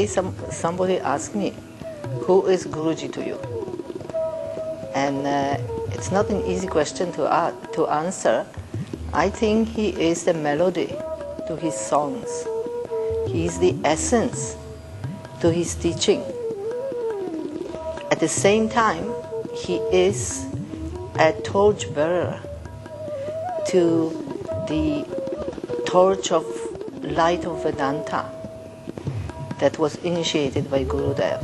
day somebody asked me, who is Guruji to you? And it's not an easy question to answer. I think he is the melody to his songs. He is the essence to his teaching. At the same time, he is a torch-bearer to the torch of light of Vedanta that was initiated by Gurudev.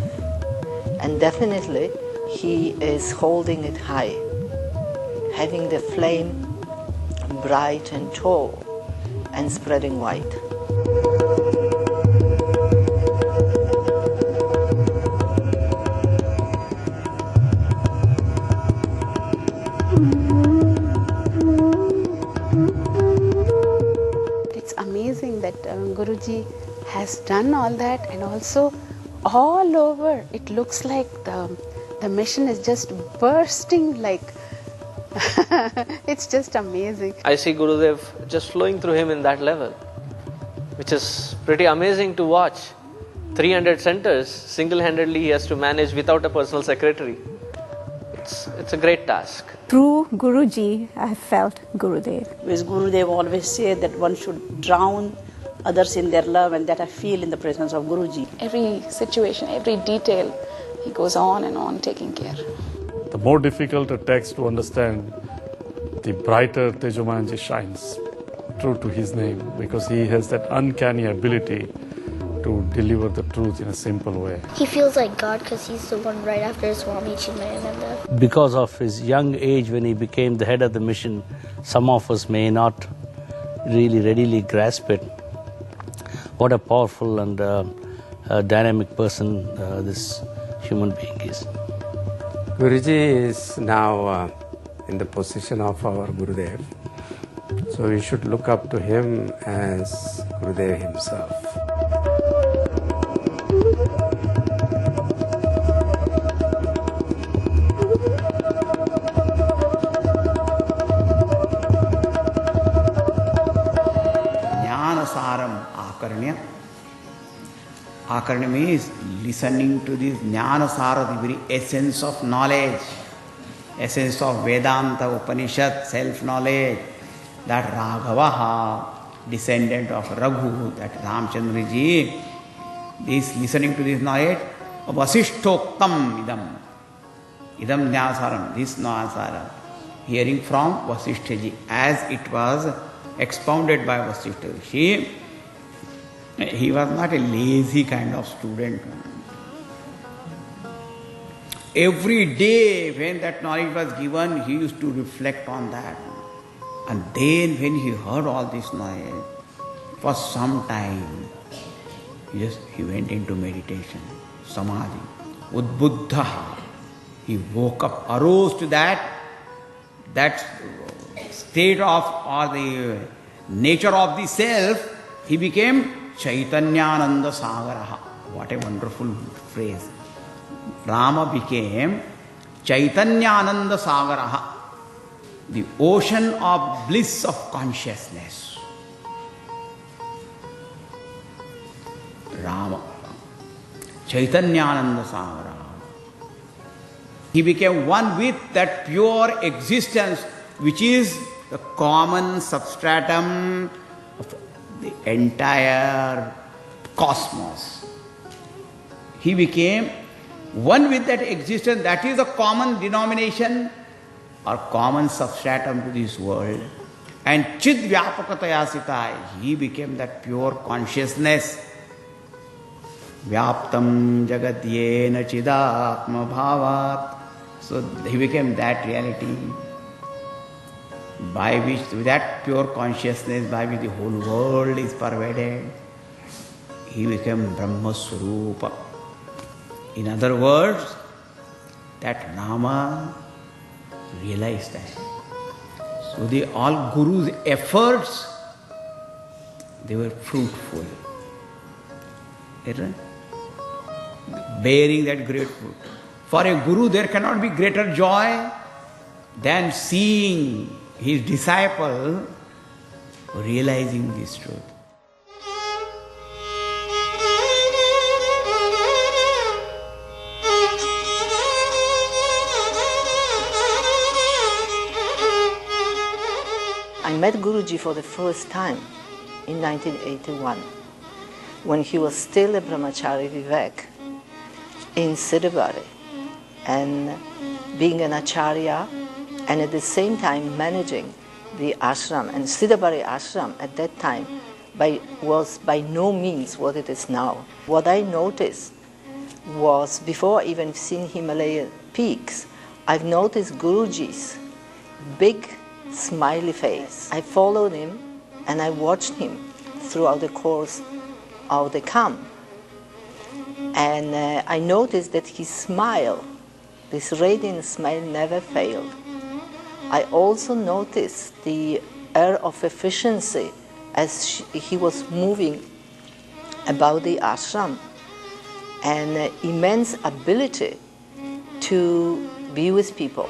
And definitely, he is holding it high, having the flame bright and tall and spreading wide. It's amazing that Guruji has done all that, and also all over it looks like the mission is just bursting, like it's just amazing. I see Gurudev just flowing through him in that level, which is pretty amazing to watch. 300 centers single-handedly he has to manage without a personal secretary. It's a great task. Through Guruji, I felt Gurudev. Because Gurudev always said that one should drown others in their love, and that I feel in the presence of Guruji. Every situation, every detail, he goes on and on taking care. The more difficult a text to understand, the brighter Tejomanji shines, true to his name, because he has that uncanny ability to deliver the truth in a simple way. He feels like God because he's the one right after Swami Chinmayananda. Because of his young age when he became the head of the mission, some of us may not really readily grasp it. What a powerful and dynamic person this human being is. Guruji is now in the position of our Gurudev. So we should look up to him as Gurudev himself. Akarnya means listening to this Jnanasara, the very essence of knowledge, essence of Vedanta, Upanishad, self-knowledge, that Raghavaha, descendant of Raghu, that Ramchandra ji, is listening to this knowledge, Vasishtoktam idam, idam Jnanasaram, this Jnanasaram, hearing from Vasishtha ji, as it was expounded by Vasishtha Rishi. He was not a lazy kind of student. Every day when that knowledge was given, he used to reflect on that. And then when he heard all this knowledge, for some time, he went into meditation, samadhi, udbuddha. He woke up, arose to that state of, or the nature of the self. He became Chaitanyananda Sagaraha. What a wonderful phrase. Rama became Chaitanyananda Sagaraha, the ocean of bliss of consciousness. Rama, Chaitanyananda Sagaraha. He became one with that pure existence which is the common substratum of the entire cosmos. He became one with that existence, that is a common denomination or common substratum to this world. And Chid Vyapakataya Sita, he became that pure consciousness. Vyaptam Jagatyena Chidakma Bhavat. So he became that reality, by which, with that pure consciousness by which the whole world is pervaded. He became Brahma Swarupa. In other words, that Rama realized that. So all Guru's efforts, they were fruitful. Bearing that great fruit. For a Guru, there cannot be greater joy than seeing his disciple realizing this truth. met Guruji for the first time in 1981, when he was still a brahmachari Vivek in Siddhabari, and being an acharya and at the same time managing the ashram. And Siddhabari ashram at that time was by no means what it is now. What I noticed was, before even seeing Himalayan peaks, I've noticed Guruji's big smiley face. I followed him and I watched him throughout the course of the camp. And I noticed that his smile, this radiant smile, never failed. I also noticed the air of efficiency as he was moving about the ashram, and immense ability to be with people.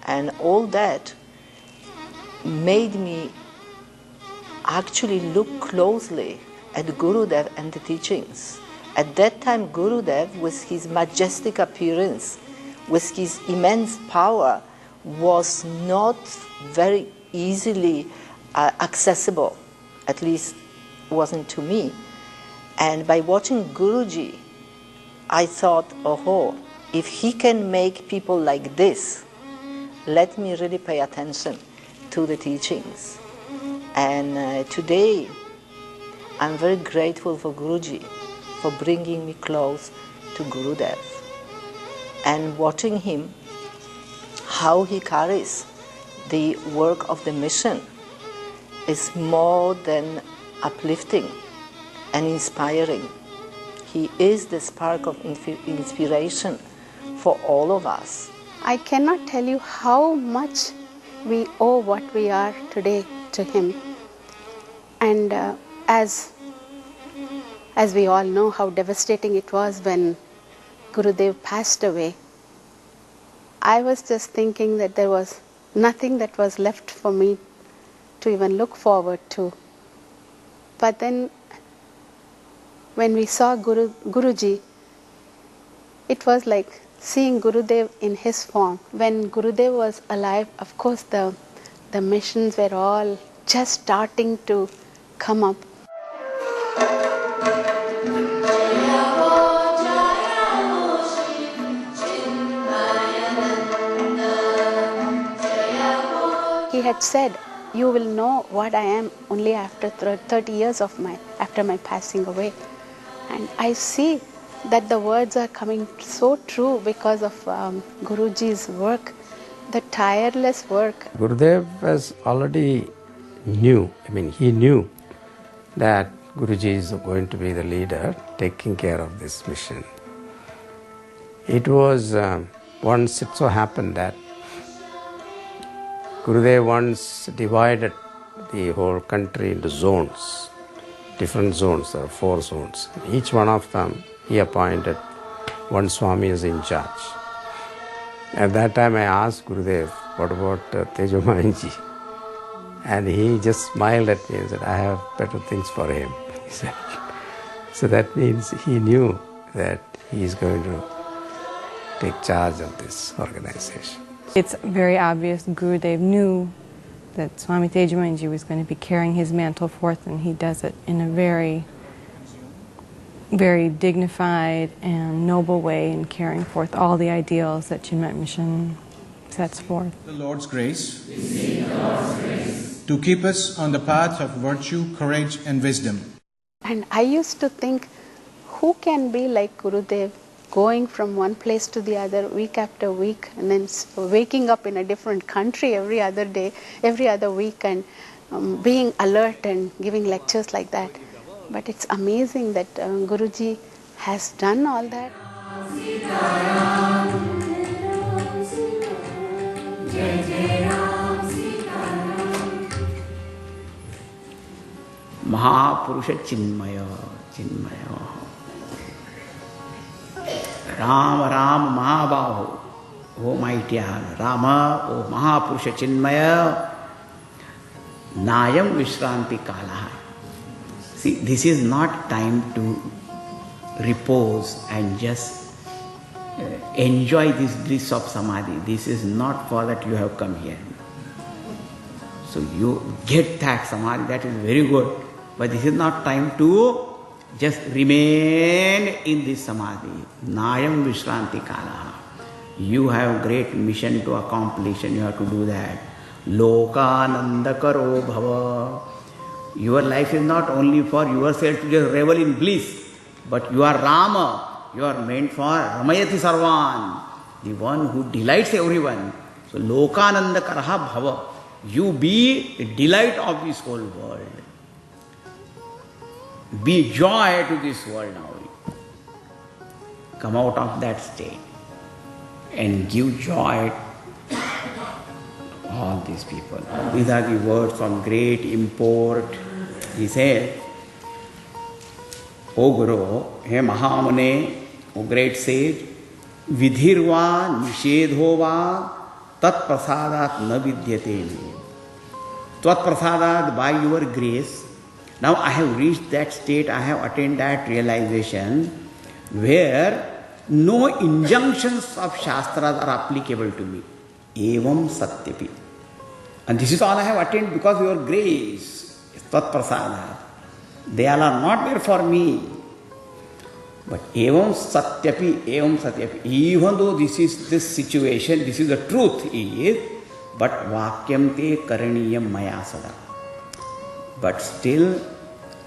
And all that made me actually look closely at Gurudev and the teachings. At that time, Gurudev, with his majestic appearance, with his immense power, was not very easily accessible, at least wasn't to me. And by watching Guruji, I thought, oh, if he can make people like this, let me really pay attention to the teachings. And today, I'm very grateful for Guruji for bringing me close to Gurudev and watching him, how he carries the work of the mission is more than uplifting and inspiring. He is the spark of inspiration for all of us. I cannot tell you how much we owe what we are today to him. And as we all know how devastating it was when Gurudev passed away, I was just thinking that there was nothing that was left for me to even look forward to. But then when we saw Guruji, it was like seeing Gurudev in his form. When Gurudev was alive, of course the missions were all just starting to come up. He had said, you will know what I am only after 30 years after my passing away. And I see that the words are coming so true because of Guruji's work, the tireless work. Gurudev was already he knew that Guruji is going to be the leader taking care of this mission. It was once it so happened that Gurudev once divided the whole country into zones, different zones. There are 4 zones. Each one of them he appointed one Swami as in charge. At that time I asked Gurudev, what about Tejomayanji? And he just smiled at me and said, I have better things for him, he said. So that means he knew that he is going to take charge of this organization. It's very obvious Gurudev knew that Swami Tejomayanji was going to be carrying his mantle forth, and he does it in a very, very dignified and noble way in carrying forth all the ideals that Chinmaya Mission sets forth. The Lord's grace to keep us on the path of virtue, courage and wisdom. And I used to think, who can be like Gurudev, going from one place to the other week after week, and then waking up in a different country every other day, every other week, and being alert and giving lectures like that. But it's amazing that Guruji has done all that. Mahapurusha Chinmaya, Chinmaya. Rama, Rama, Mahabaho, O mighty Rama, O Mahapurusha Chinmaya, Nayam Vishranti Kalaha. See, this is not time to repose and just enjoy this bliss of samadhi. This is not for that you have come here. So you get that samadhi, that is very good. But this is not time to just remain in this samadhi. Nayam Vishranti Kalaha. You have great mission to accomplish and you have to do that. Lokananda karo bhava. Your life is not only for yourself to just revel in bliss, but you are Rama. You are meant for Ramayati Sarvan, the one who delights everyone. So Lokananda karaha bhava. You be the delight of this whole world. Be joy to this world now. Come out of that state and give joy to all these people. These are the words of great import. He said, O Guru, He Mahamune, O great sage, Vidhirva Nishedhova Tat Prasadat Na Vidyate. Tat Prasadat, by your grace. Now I have reached that state, I have attained that realization where no injunctions of Shastras are applicable to me. Evam Satyapi. And this is all I have attained because of your grace. Tat Prasadat. They all are not there for me. But Evam Satyapi, even though this is this situation, this is the truth is, but Vakyam te karaniyam maya sada. But still,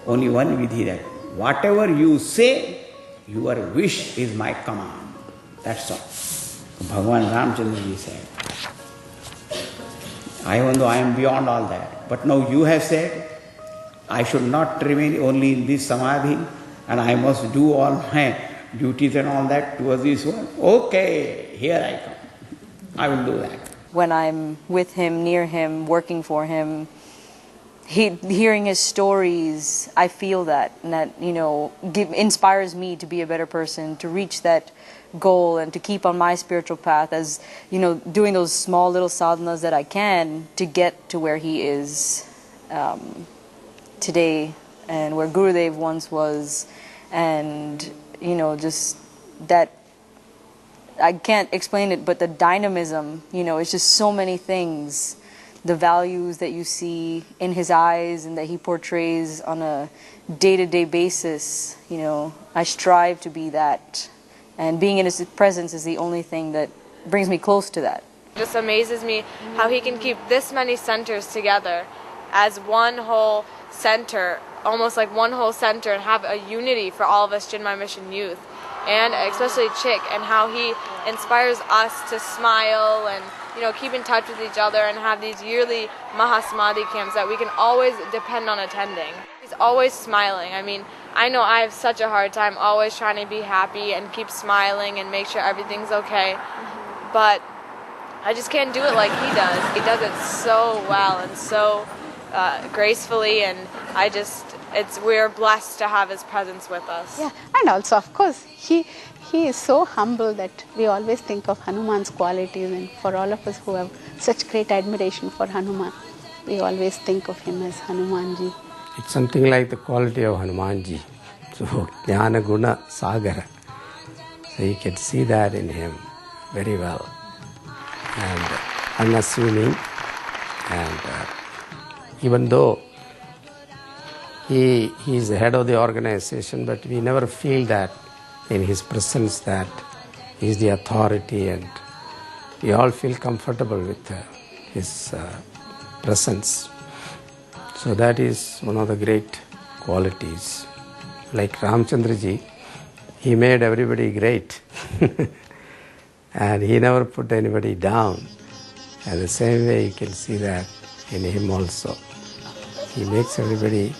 only one vidhi that whatever you say, your wish is my command. That's all. Bhagavan Ramchandraji said. Even though I am beyond all that. But now you have said, I should not remain only in this samadhi and I must do all my duties and all that towards this one. Okay, here I come. I will do that. When I'm with him, near him, working for him, hearing his stories, I feel that, and that, inspires me to be a better person, to reach that goal and to keep on my spiritual path as, doing those small little sadhanas that I can to get to where he is today and where Gurudev once was, and, just that, I can't explain it, but the dynamism, it's just so many things. The values that you see in his eyes and that he portrays on a day-to-day basis, I strive to be that. And being in his presence is the only thing that brings me close to that. It just amazes me how he can keep this many centers together as one whole center, almost like one whole center, and have a unity for all of us Chinmay Mission youth, and especially Chick, and how he inspires us to smile and keep in touch with each other and have these yearly Mahasamadhi camps that we can always depend on attending. He's always smiling. I mean, I know I have such a hard time always trying to be happy and keep smiling and make sure everything's okay, but I just can't do it like he does. He does it so well and so gracefully, and we're blessed to have his presence with us. Yeah, and also, of course, he is so humble that we always think of Hanuman's qualities, and for all of us who have such great admiration for Hanuman, we always think of him as Hanumanji. It's something like the quality of Hanumanji. So, Jnana Guna Sagara. So you can see that in him very well. And unassuming, and even though he is the head of the organization, but we never feel that in his presence that he is the authority, and we all feel comfortable with his presence. So that is one of the great qualities. Like Ramchandraji, he made everybody great and he never put anybody down. And the same way you can see that in him also. He makes everybody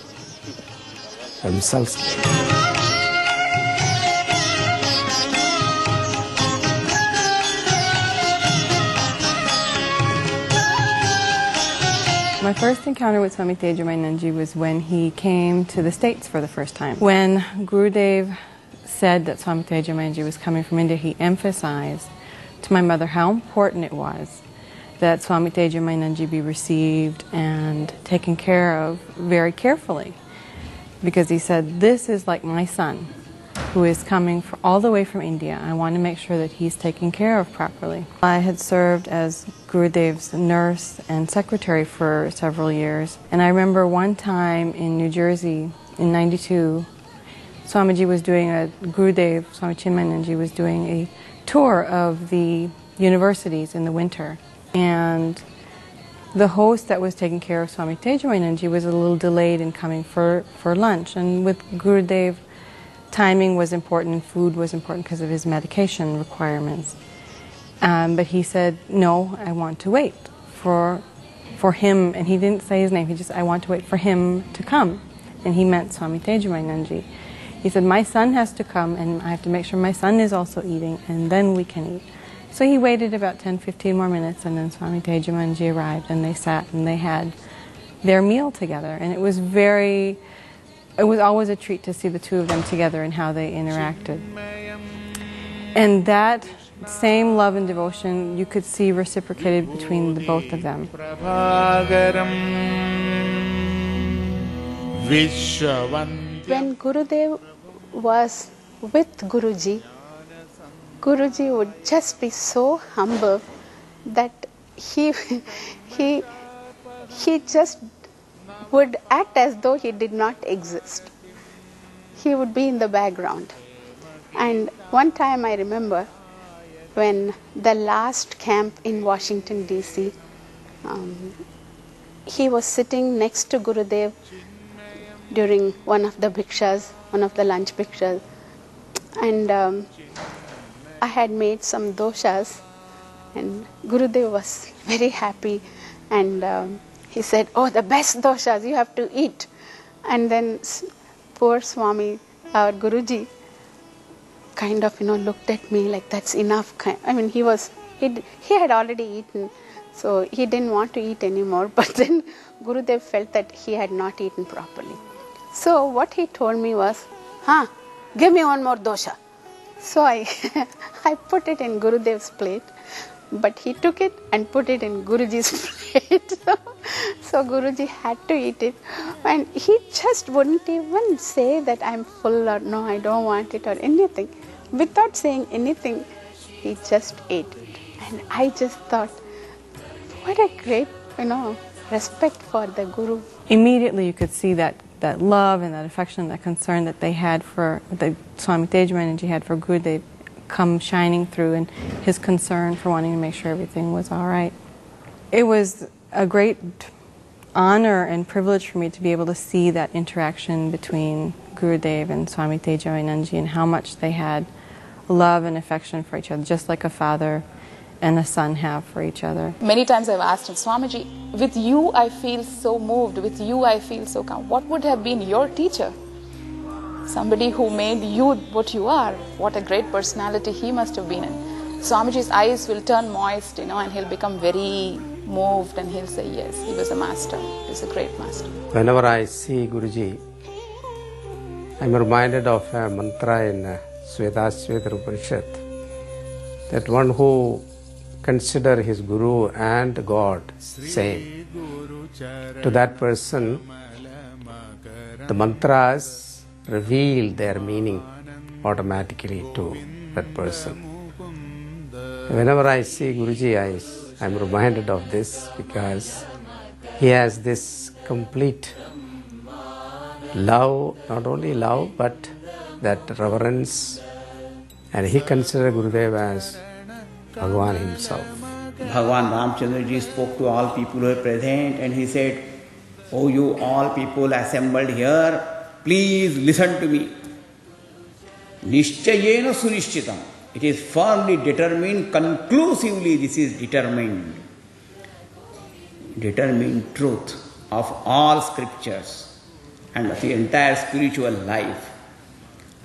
themselves. My first encounter with Swami Tejamananji was when he came to the States for the first time. When Gurudev said that Swami Tejamananji was coming from India, he emphasized to my mother how important it was that Swami Tejamananji be received and taken care of very carefully. Because he said, this is like my son. who is coming all the way from India. I want to make sure that he's taken care of properly. I had served as Gurudev's nurse and secretary for several years, and I remember one time in New Jersey in '92, Swamiji was doing Gurudev, Swami Chinmayananji was doing a tour of the universities in the winter, and the host that was taking care of Swami Tejamananji was a little delayed in coming for lunch, and with Gurudev, timing was important and food was important because of his medication requirements. But he said, no, I want to wait for him, and he didn't say his name, he just, I want to wait for him to come, and he meant Swami Tejamananji. He said, my son has to come, and I have to make sure my son is also eating, and then we can eat. So he waited about 10-15 more minutes, and then Swami Tejamananji arrived, and they sat and they had their meal together. And it was always a treat to see the two of them together and how they interacted. And that same love and devotion you could see reciprocated between the both of them. When Gurudev was with Guruji, Guruji would just be so humble that he just would act as though he did not exist. He would be in the background. And one time I remember when the last camp in Washington DC, he was sitting next to Gurudev during one of the bhikshas, one of the lunch bhikshas, and I had made some doshas, and Gurudev was very happy, and he said, oh, the best doshas, you have to eat. And then poor Swami, our Guruji, kind of, looked at me like, that's enough. I mean, he had already eaten, so he didn't want to eat anymore, but then Gurudev felt that he had not eaten properly. So what he told me was, give me one more dosha. So I put it in Gurudev's plate, but he took it and put it in Guruji's plate. So Guruji had to eat it, and he just wouldn't even say that I'm full or no, I don't want it or anything. Without saying anything, he just ate it. And I just thought, what a great, respect for the Guru. Immediately you could see that love and that affection, that concern that they had that Swami Tejamananji had for Gurudev come shining through, and his concern for wanting to make sure everything was all right. It was a great honor and privilege for me to be able to see that interaction between Gurudev and Swami Tejamananji and how much they had love and affection for each other, just like a father and a son have for each other. Many times I've asked him, Swamiji, with you I feel so moved, with you I feel so calm. What would have been your teacher? Somebody who made you what you are. What a great personality he must have been. And Swamiji's eyes will turn moist, and he'll become very moved, and he'll say, yes, he was a master. He was a great master. Whenever I see Guruji, I'm reminded of a mantra in Svedasveda Upanishad, that one who consider his Guru and God same, to that person the mantras reveal their meaning automatically to that person. Whenever I see Guruji, I'm reminded of this, because he has this complete love, not only love, but that reverence, and he considered Gurudev as Bhagavan himself. Bhagavan Ramchandraji spoke to all people who were present, and he said, oh, you all people assembled here, please listen to me. Nishchayena sunishchitam. It is firmly determined, conclusively this is determined. Determined truth of all scriptures and of the entire spiritual life.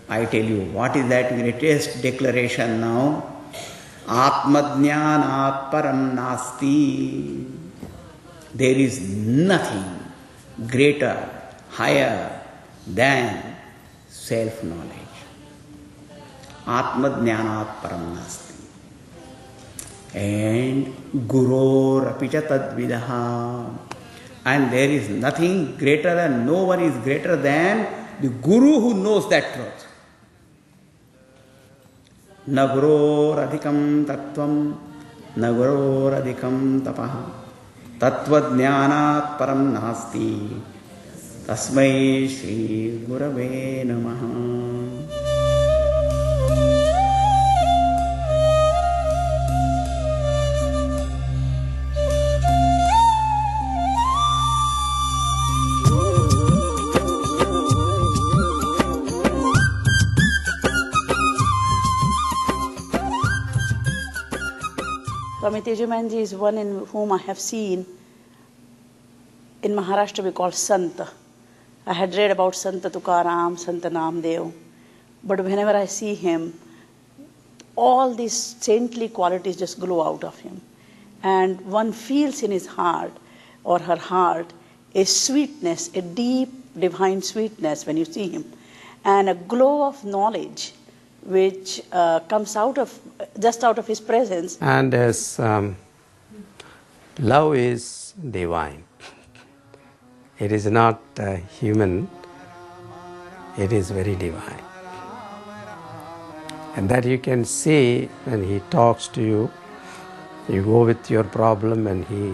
I tell you, what is that greatest declaration now? Atmadnyanat param nasti. There is nothing greater, higher than self-knowledge. Atmadnyanat param nasti. And guror apicha tadvidaha. And there is nothing greater, and no one is greater than the Guru who knows that truth. न गुरोरधिकं तत्त्वं न गुरोरधिकं तपः तत्त्वज्ञानात् परं नास्ति तस्मै श्री गुरवे नमः. Swami Tejamanji is one in whom I have seen. In Maharashtra we call Santa. I had read about Santa Tukaram, Santa Namdev, but whenever I see him, all these saintly qualities just glow out of him. And one feels in his heart or her heart a sweetness, a deep divine sweetness when you see him, and a glow of knowledge which comes out of just out of his presence. And as love is divine, it is not human, it is very divine. And that you can see when he talks to you, you go with your problem and he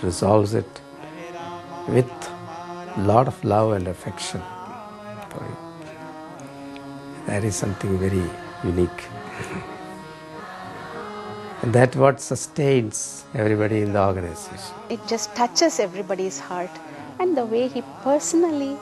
resolves it with a lot of love and affection for you. That is something very unique. And that's what sustains everybody in the organization. It just touches everybody's heart, and the way he personally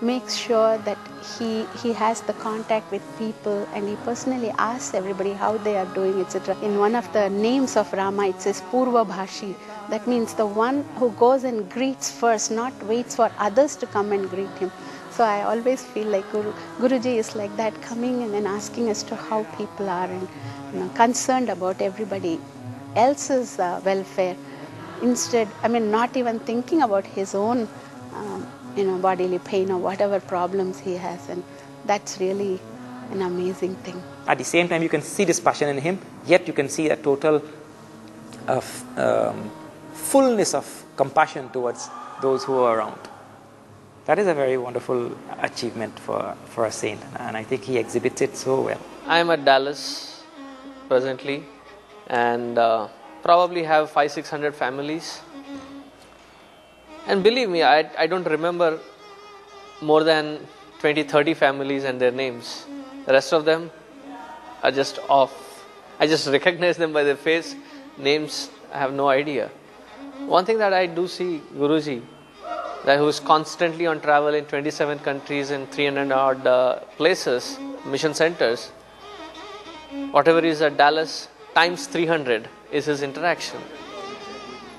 makes sure that he has the contact with people, and he personally asks everybody how they are doing, etc. In one of the names of Rama, it says Purva Bhashi. That means the one who goes and greets first, not waits for others to come and greet him. So I always feel like Guruji is like that, coming and then asking as to how people are, and concerned about everybody else's welfare. Instead, not even thinking about his own, bodily pain or whatever problems he has, and that's really an amazing thing. At the same time, you can see this passion in him, yet you can see a total fullness of compassion towards those who are around. That is a very wonderful achievement for a saint, and I think he exhibits it so well. I am at Dallas presently, and probably have 500-600 families. And believe me, I don't remember more than 20-30 families and their names. The rest of them are just off. I just recognize them by their face. Names, I have no idea. One thing that I do see Guruji, that who is constantly on travel in 27 countries and 300 odd places, mission centers. Whatever is at Dallas, times 300 is his interaction.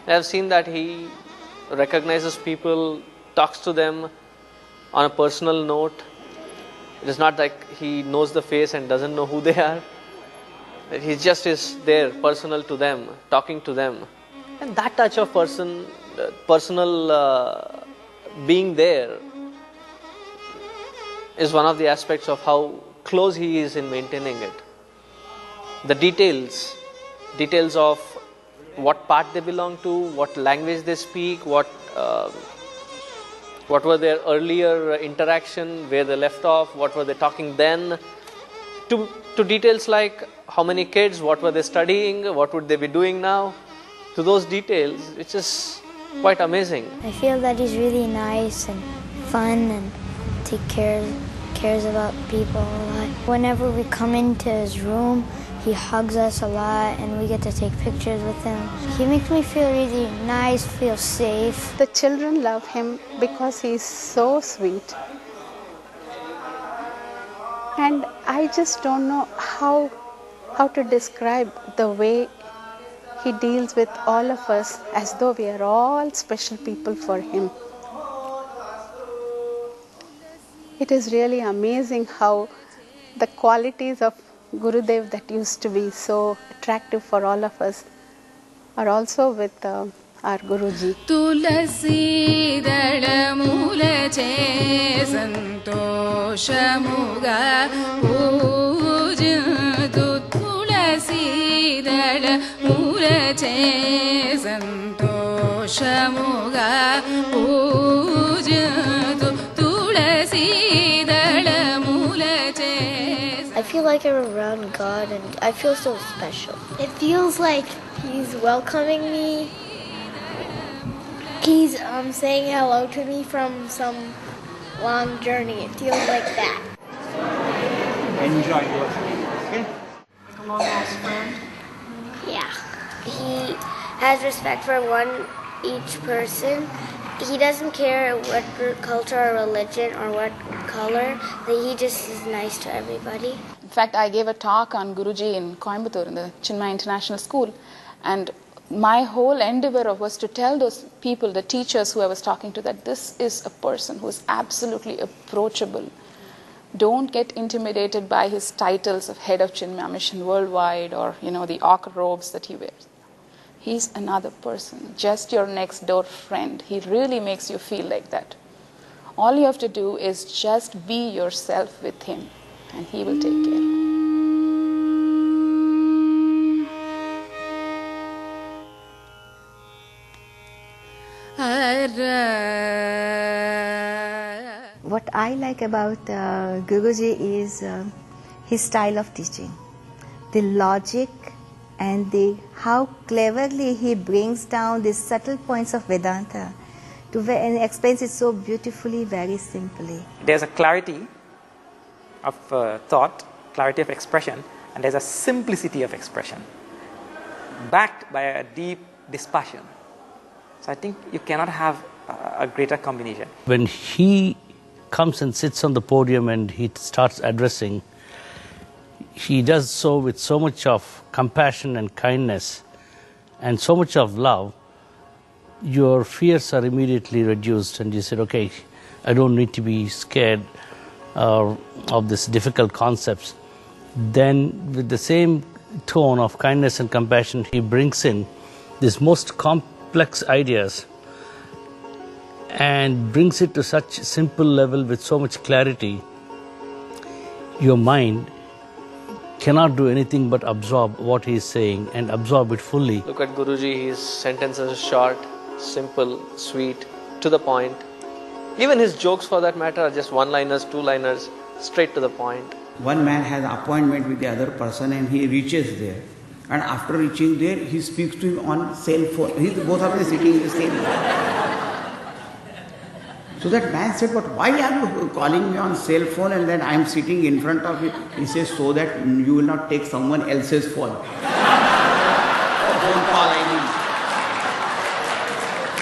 I have seen that he recognizes people, talks to them on a personal note. It is not like he knows the face and doesn't know who they are. He just is there, personal to them, talking to them. And that touch of personal being there is one of the aspects of how close he is in maintaining it. The details of what part they belong to, what language they speak, what were their earlier interaction, where they left off, what were they talking then, to details like how many kids, what were they studying, what would they be doing now, to those details, which is quite amazing. I feel that he's really nice and fun and cares about people a lot. Whenever we come into his room, he hugs us a lot and we get to take pictures with him. He makes me feel really nice, feel safe. The children love him because he's so sweet. And I just don't know how to describe the way he deals with all of us as though we are all special people for him. It is really amazing how the qualities of Gurudev that used to be so attractive for all of us are also with our Guruji. Tulasi dala mula che santoshamuga pujadu tulasi dala mula che santoshamuga pujadu tulasi dala mula che. I feel like I'm around God and I feel so special. It feels like He's welcoming me. He's saying hello to me from some long journey. It feels like that. Enjoy your experience. Okay? A long lost friend. Yeah. He has respect for each person. He doesn't care what culture or religion or what color. He just is nice to everybody. In fact, I gave a talk on Guruji in Coimbatore in the Chinmay International School, and my whole endeavor was to tell those people, the teachers who I was talking to, that this is a person who is absolutely approachable. Don't get intimidated by his titles of head of Chinmay Mission worldwide or, the ochre robes that he wears. He's another person, just your next door friend. He really makes you feel like that. All you have to do is just be yourself with him, and he will take care. What I like about Guruji is his style of teaching, the logic and how cleverly he brings down the subtle points of Vedanta and explains it so beautifully, very simply. There's a clarity of thought, clarity of expression, and there's a simplicity of expression, backed by a deep dispassion. So I think you cannot have a greater combination. When he comes and sits on the podium and he starts addressing, he does so with so much of compassion and kindness and so much of love. Your fears are immediately reduced and you said, okay, I don't need to be scared of these difficult concepts. Then with the same tone of kindness and compassion, he brings in these most complex ideas and brings it to such simple level with so much clarity. Your mind cannot do anything but absorb what he is saying and absorb it fully. Look at Guruji, his sentences are short, simple, sweet, to the point. Even his jokes for that matter are just one-liners, two-liners, straight to the point. One man has an appointment with the other person and he reaches there. And after reaching there, he speaks to him on cell phone. Both of them sitting in the same. So that man said, but why are you calling me on cell phone and then I am sitting in front of you? He says, so that you will not take someone else's phone. Phone call, I mean.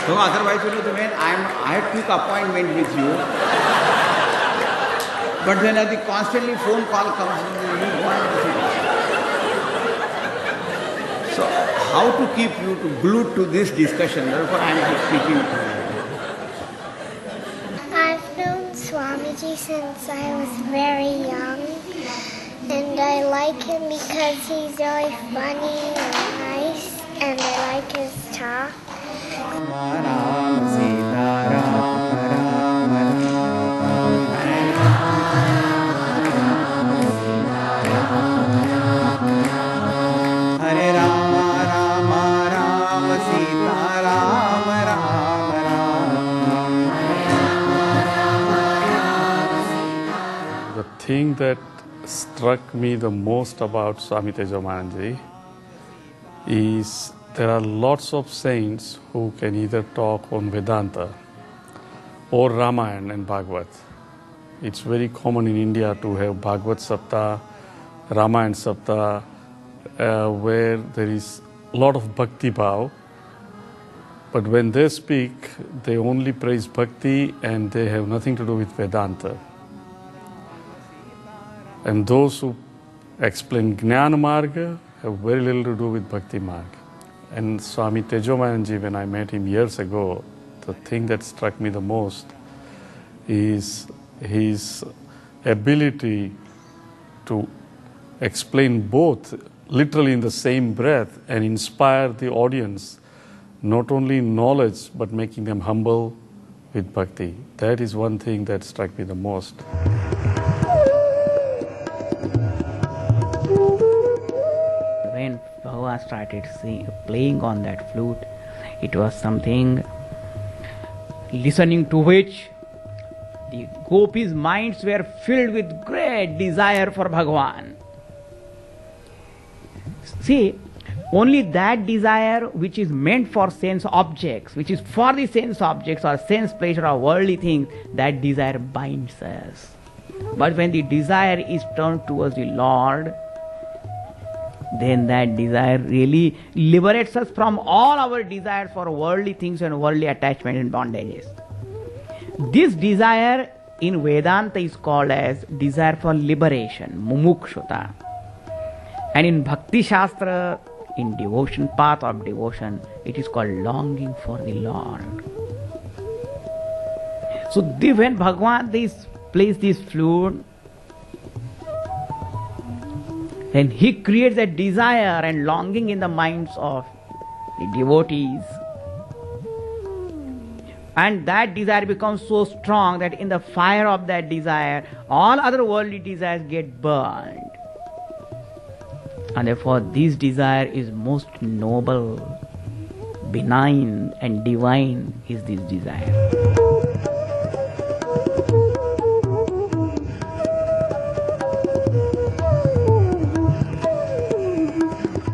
So otherwise, when I took appointment with you, but then the constantly phone call comes, you want to sit. So how to keep you glued to this discussion? Therefore, I am speaking to you. I've known Swamiji since I was very young, and I like him because he's really funny and nice, and I like his talk. The thing that struck me the most about Swami Tejomananji is there are lots of saints who can either talk on Vedanta or Ramayana and Bhagavad. It's very common in India to have Bhagavad Saptah, Ramayana Saptah, where there is a lot of Bhakti Bhav. But when they speak, they only praise Bhakti and they have nothing to do with Vedanta. And those who explain Jnana Marga have very little to do with Bhakti Marga. And Swami Tejomananji, when I met him years ago, the thing that struck me the most is his ability to explain both literally in the same breath and inspire the audience, not only in knowledge, but making them humble with bhakti. That is one thing that struck me the most. When Bhagavan started playing on that flute, it was something listening to which The gopis' minds were filled with great desire for Bhagavan. See, only that desire which is meant for sense objects, which is for the sense objects or sense pleasure or worldly things, that desire binds us. But when the desire is turned towards the Lord, then that desire really liberates us from all our desires for worldly things and worldly attachment and bondages. This desire in Vedanta is called as desire for liberation, mumukshata. And in Bhakti Shastra, in devotion, path of devotion, it is called longing for the Lord. So when Bhagavan plays this flute, then he creates a desire and longing in the minds of the devotees. And that desire becomes so strong that in the fire of that desire, all other worldly desires get burned. And therefore this desire is most noble, benign and divine is this desire.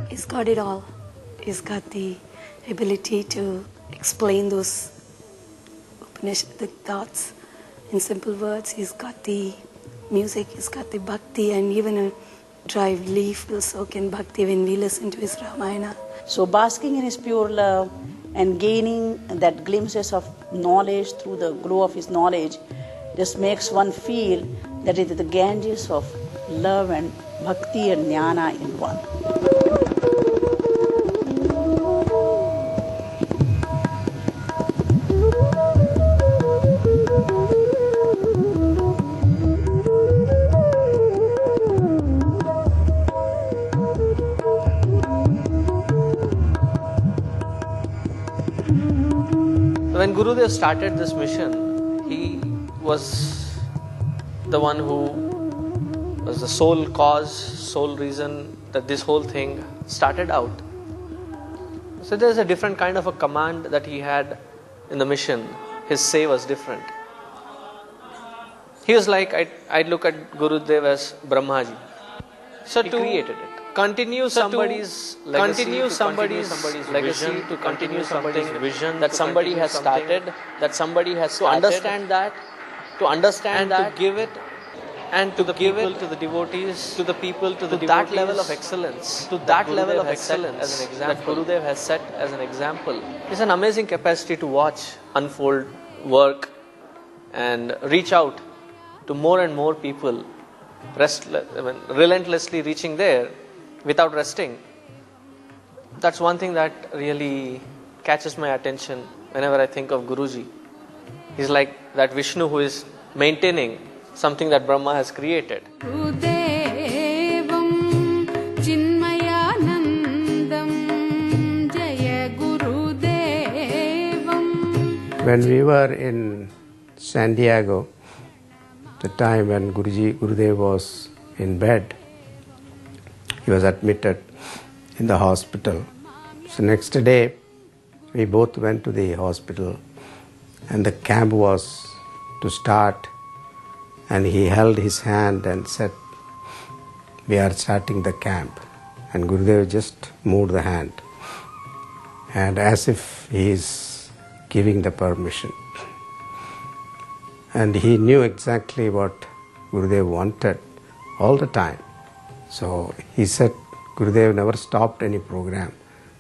He's got it all. He's got the ability to explain those the thoughts in simple words. He's got the music, he's got the bhakti, and even a dry leaf will soak in bhakti when we listen to his Ramayana. So basking in his pure love and gaining that glimpses of knowledge through the glow of his knowledge just makes one feel that it is the Ganges of love and bhakti and jnana in one. When Gurudev started this mission, he was the one who was the sole cause, sole reason that this whole thing started out. So there's a different kind of a command that he had in the mission. His say was different. He was like, I'd look at Gurudev as Brahmaji. So he created it. Continue somebody's legacy, to continue somebody's vision that somebody has started, to understand that, to give it, and to give it to the devotees, to the people, to that level of excellence, that Gurudev has set as an example. It's an amazing capacity to watch unfold work and reach out to more and more people, relentlessly reaching there without resting. That's one thing that really catches my attention whenever I think of Guruji. He's like that Vishnu who is maintaining something that Brahma has created. When we were in San Diego, the time when Gurudev was in bed, he was admitted in the hospital. So next day, we both went to the hospital and the camp was to start, and he held his hand and said, "We are starting the camp." And Gurudev just moved the hand, and as if he is giving the permission. And he knew exactly what Gurudev wanted all the time. So he said, Gurudev never stopped any program,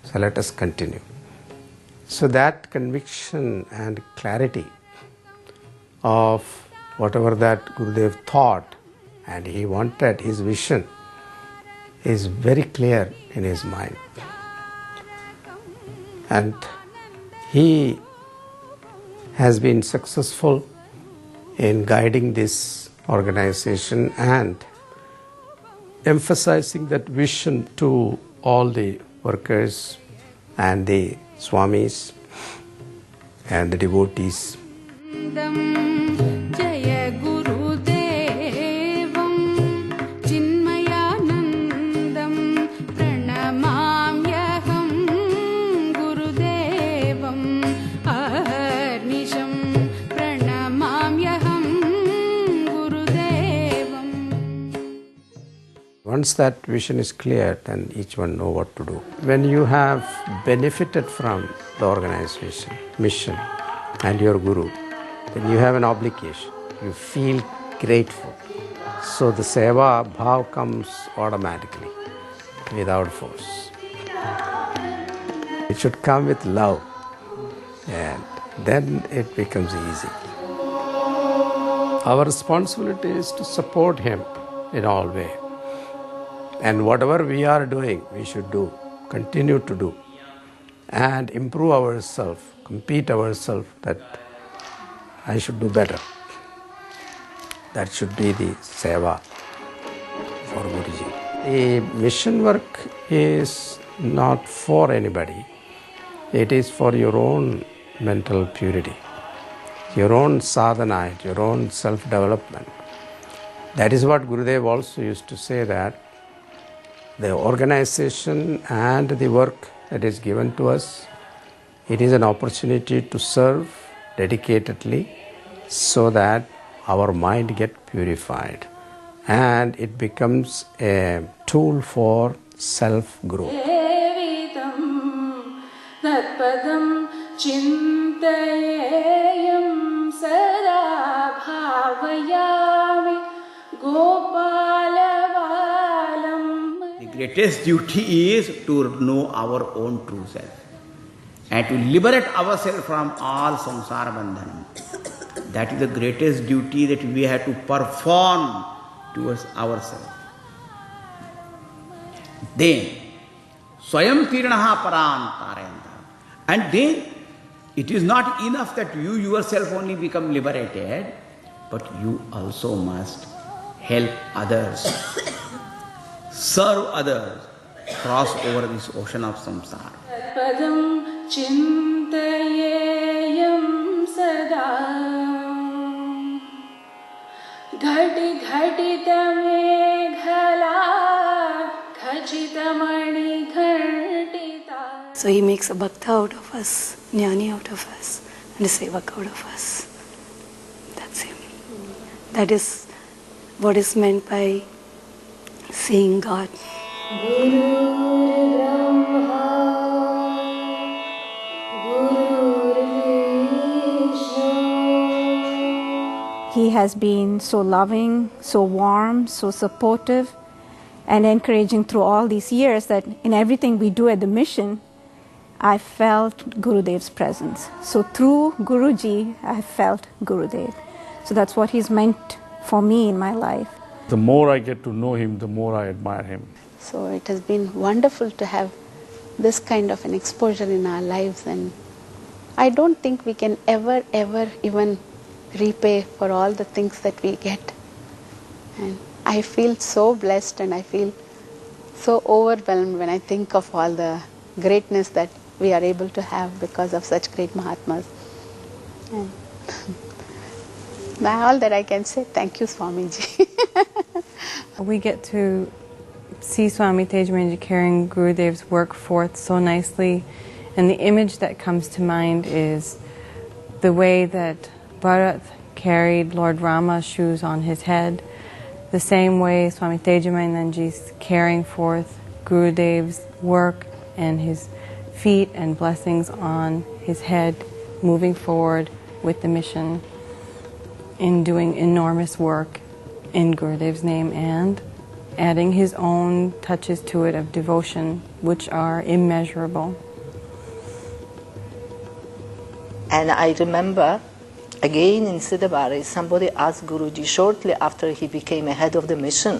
so let us continue. So that conviction and clarity of whatever that Gurudev thought and he wanted, his vision, is very clear in his mind. And he has been successful in guiding this organization and emphasizing that vision to all the workers and the swamis and the devotees. Pranamamyaham Once that vision is clear, then each one know what to do. When you have benefited from the organization, mission, and your guru, then you have an obligation. You feel grateful. So the seva bhav comes automatically, without force. It should come with love, and then it becomes easy. Our responsibility is to support him in all ways. And whatever we are doing, we should do, continue to do, and improve ourselves, compete ourselves that I should do better. That should be the seva for Guruji. The mission work is not for anybody. It is for your own mental purity, your own sadhana, your own self-development. That is what Gurudev also used to say, that the organization and the work that is given to us, it is an opportunity to serve dedicatedly so that our mind gets purified and it becomes a tool for self-growth. The greatest duty is to know our own true self and to liberate ourselves from all samsara bandhanam. That is the greatest duty that we have to perform towards ourselves. Then, swayam tiranaha parantarayanta. And then, it is not enough that you yourself only become liberated, but you also must help others, serve others, cross over this ocean of samsara. Padam chintayeyam sada ghati ghatitameghala khachitamani ghatita. So he makes a bhakta out of us, jnani out of us, and a sevak out of us. That's him. That is what is meant by seeing God. He has been so loving, so warm, so supportive, and encouraging through all these years that in everything we do at the mission, I felt Gurudev's presence. So through Guruji, I felt Gurudev. So that's what he's meant for me in my life. The more I get to know him, the more I admire him. So it has been wonderful to have this kind of an exposure in our lives, and I don't think we can ever even repay for all the things that we get. And I feel so blessed and I feel so overwhelmed when I think of all the greatness that we are able to have because of such great Mahatmas. And all that I can say, thank you, Swamiji. We get to see Swami Tejamanji carrying Gurudev's work forth so nicely, and the image that comes to mind is the way that Bharat carried Lord Rama's shoes on his head, the same way Swami Tejamanji is carrying forth Gurudev's work and his feet and blessings on his head, moving forward with the mission in doing enormous work in Gurudev's name and adding his own touches to it of devotion, which are immeasurable. And I remember, again in Siddhabari, somebody asked Guruji shortly after he became a head of the mission,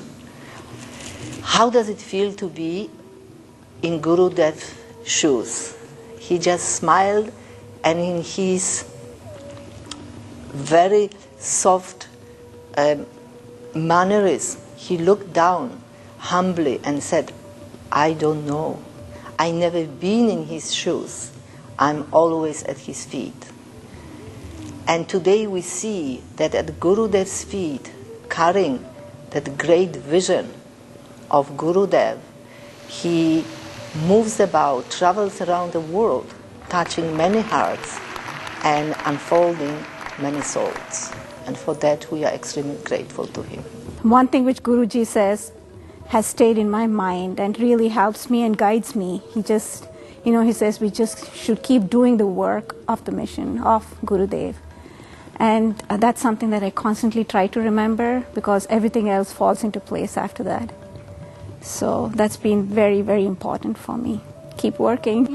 how does it feel to be in Gurudev's shoes? He just smiled, and in his very soft mannerism, he looked down humbly and said, I don't know. I never been in his shoes. I'm always at his feet. And today we see that at Gurudev's feet, carrying that great vision of Gurudev, he moves about, travels around the world, touching many hearts and unfolding many souls. And for that we are extremely grateful to him. One thing which Guruji says, has stayed in my mind and really helps me and guides me. He just, he says we just should keep doing the work of the mission of Gurudev. And that's something that I constantly try to remember, because everything else falls into place after that. So that's been very, very important for me. Keep working.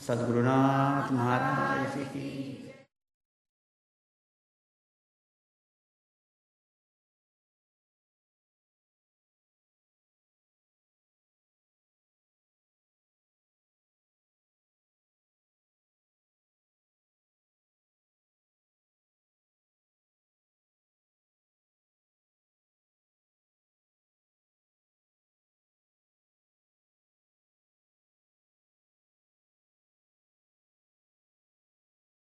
सद्गुरुनाथ महाराज की